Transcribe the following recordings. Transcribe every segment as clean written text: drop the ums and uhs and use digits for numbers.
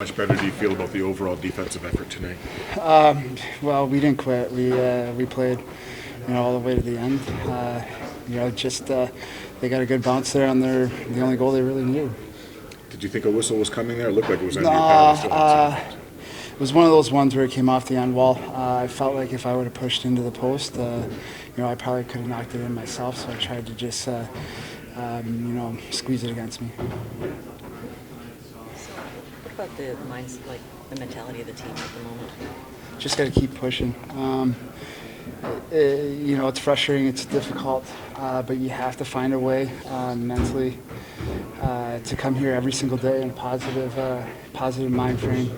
Much better do you feel about the overall defensive effort tonight? Well, we didn't quit. We played, all the way to the end. They got a good bounce there on the only goal they really needed. Did you think a whistle was coming there? It looked like it was under No, your pad. Still had some. it was one of those ones where it came off the end wall. I felt like if I would have pushed into the post, I probably could have knocked it in myself. So I tried to just, squeeze it against me. What about the mindset, like the mentality of the team at the moment? Just got to keep pushing. It's frustrating, it's difficult, but you have to find a way mentally to come here every single day in a positive mind frame.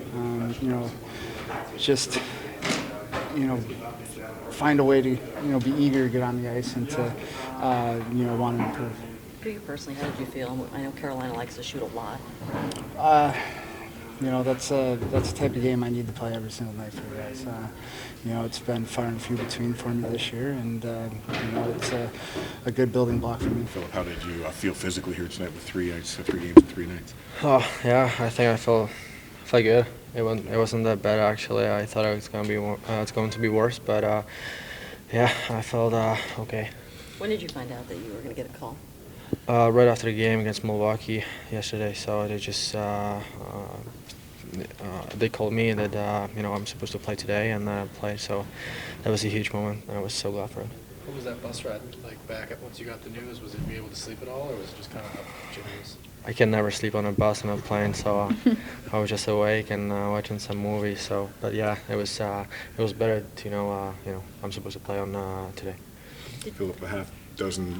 Find a way to, be eager to get on the ice and to, want to improve. For you personally, how did you feel? I know Carolina likes to shoot a lot. That's the type of game I need to play every single night for you guys. It's been far and few between for me this year, and it's a good building block for me. Philip, how did you feel physically here tonight with 3 games in 3 nights? Oh yeah, I think I felt good. It wasn't that bad actually. I thought it's going to be worse, but I felt okay. When did you find out that you were going to get a call? Right after the game against Milwaukee yesterday, so they just they called me that I'm supposed to play today, and I played. So that was a huge moment, and I was so glad for it. What was that bus ride like back once you got the news? Was it be able to sleep at all, or was it just kind of up Jimmy's? I can never sleep on a bus and a plane, so I was just awake and watching some movies. So, but yeah, it was better to know I'm supposed to play on today. Philip,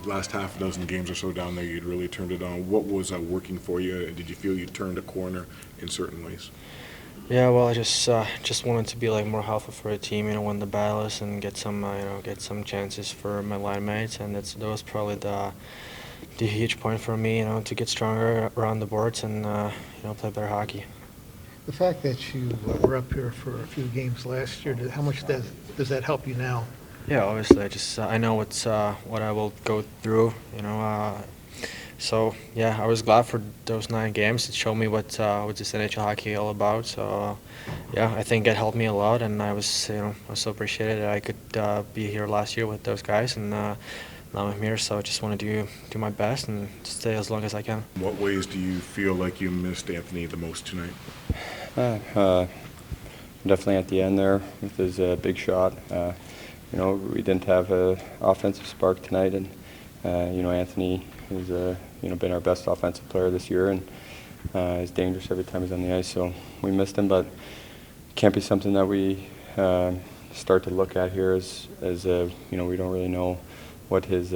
last half dozen games or so down there, you'd really turned it on. What was working for you? Did you feel you turned a corner in certain ways? Yeah, well, I just wanted to be like more helpful for the team, win the battles and get some chances for my line mates, and that was probably the huge point for me, to get stronger around the boards and play better hockey. The fact that you were up here for a few games last year, how much does that help you now? Yeah, obviously, I know what I will go through, So yeah, I was glad for those 9 games. It showed me what this NHL hockey all about. So yeah, I think it helped me a lot, and I was so appreciated that I could be here last year with those guys, and now I'm here. So I just want to do my best and stay as long as I can. What ways do you feel like you missed Anthony the most tonight? Definitely at the end there with his big shot. We didn't have an offensive spark tonight, and Anthony has been our best offensive player this year, and is dangerous every time he's on the ice. So we missed him, but it can't be something that we start to look at here as we don't really know what his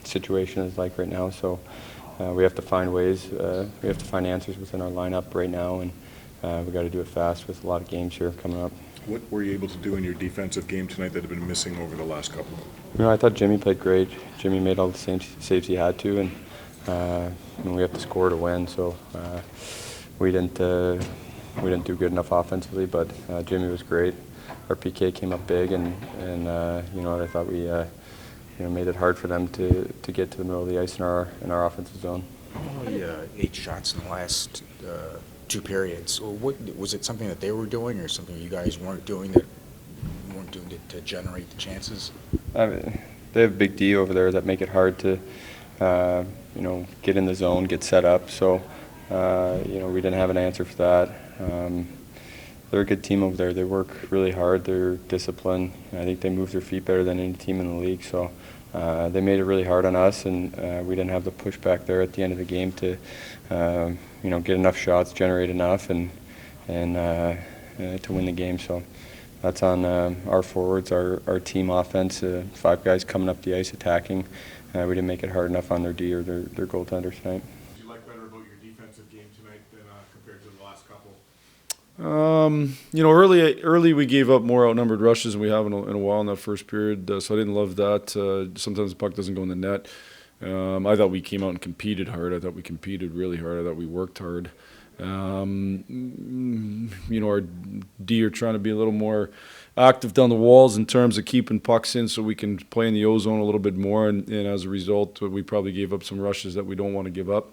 situation is like right now. So we have to find ways. We have to find answers within our lineup right now, and we got to do it fast with a lot of games here coming up. What were you able to do in your defensive game tonight that had been missing over the last couple? I thought Jimmy played great. Jimmy made all the same saves he had to, and we have to score to win. So we didn't do good enough offensively, but Jimmy was great. Our PK came up big, and I thought we made it hard for them to get to the middle of the ice in our offensive zone. Only 8 shots in the last 2 periods. What was it? Something that they were doing, or something you guys weren't doing to generate the chances? They have a big D over there that make it hard to get in the zone, get set up. So we didn't have an answer for that. They're a good team over there. They work really hard. They're disciplined. I think they move their feet better than any team in the league. So they made it really hard on us, and we didn't have the pushback there at the end of the game to get enough shots, generate enough, and to win the game. So that's on our forwards, our team offense. 5 guys coming up the ice attacking. We didn't make it hard enough on their D or their goaltenders tonight. Did you like better about your defensive game tonight than compared to the last couple? Early we gave up more outnumbered rushes than we have in a while in that first period, so I didn't love that. Sometimes the puck doesn't go in the net. I thought we came out and competed hard. I thought we competed really hard. I thought we worked hard. Our D are trying to be a little more active down the walls in terms of keeping pucks in so we can play in the O-zone a little bit more, and as a result, we probably gave up some rushes that we don't want to give up.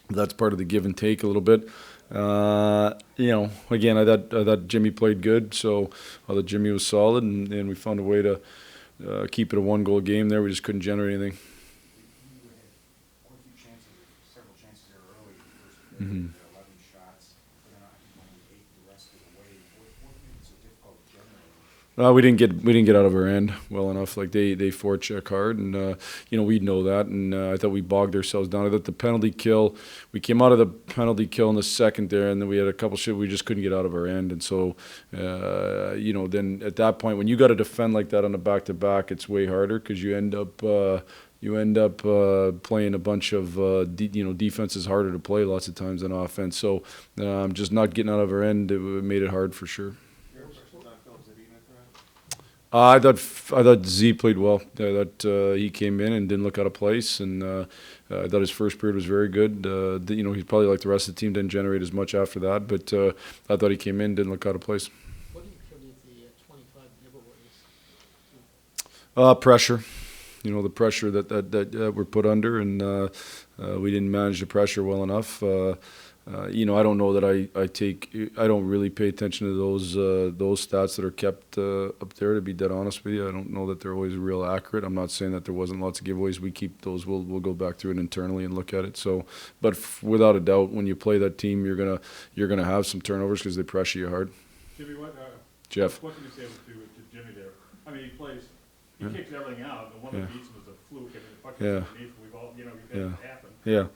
That's part of the give and take a little bit. Again, I thought Jimmy played good, so I thought Jimmy was solid, and we found a way to keep it a one-goal game there. We just couldn't generate anything. Mm-hmm. We didn't get out of our end well enough. Like they forecheck hard, and we know that. And I thought we bogged ourselves down. I thought the penalty kill, we came out of the penalty kill in the second there, and then we had a couple shit we just couldn't get out of our end. And so, then at that point, when you got to defend like that on a back-to-back, it's way harder because you end up playing a bunch of defense is harder to play lots of times than offense. So just not getting out of our end, it made it hard for sure. I thought Z played well. I thought he came in and didn't look out of place, and I thought his first period was very good. He's probably like the rest of the team, didn't generate as much after that, but I thought he came in, didn't look out of place. What do you attribute the 25 giveaways? Pressure. The pressure that we're put under, and we didn't manage the pressure well enough. I don't know that I don't really pay attention to those stats that are kept up there, to be dead honest with you. I don't know that they're always real accurate. I'm not saying that there wasn't lots of giveaways. We keep those. We'll go back through it internally and look at it. So, but without a doubt, when you play that team, you're gonna have some turnovers because they pressure you hard. Jimmy, Jeff. What can you say to Jimmy there? I mean, he kicks everything out. The one that beats him is a fluke. I mean, the puck is underneath. We've all, we've had it happen. Yeah.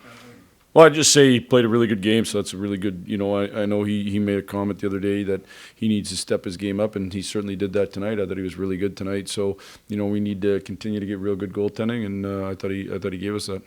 Well, I'd just say he played a really good game, so that's a really good, I know he made a comment the other day that he needs to step his game up, and he certainly did that tonight. I thought he was really good tonight. So, we need to continue to get real good goaltending, and I thought he gave us that.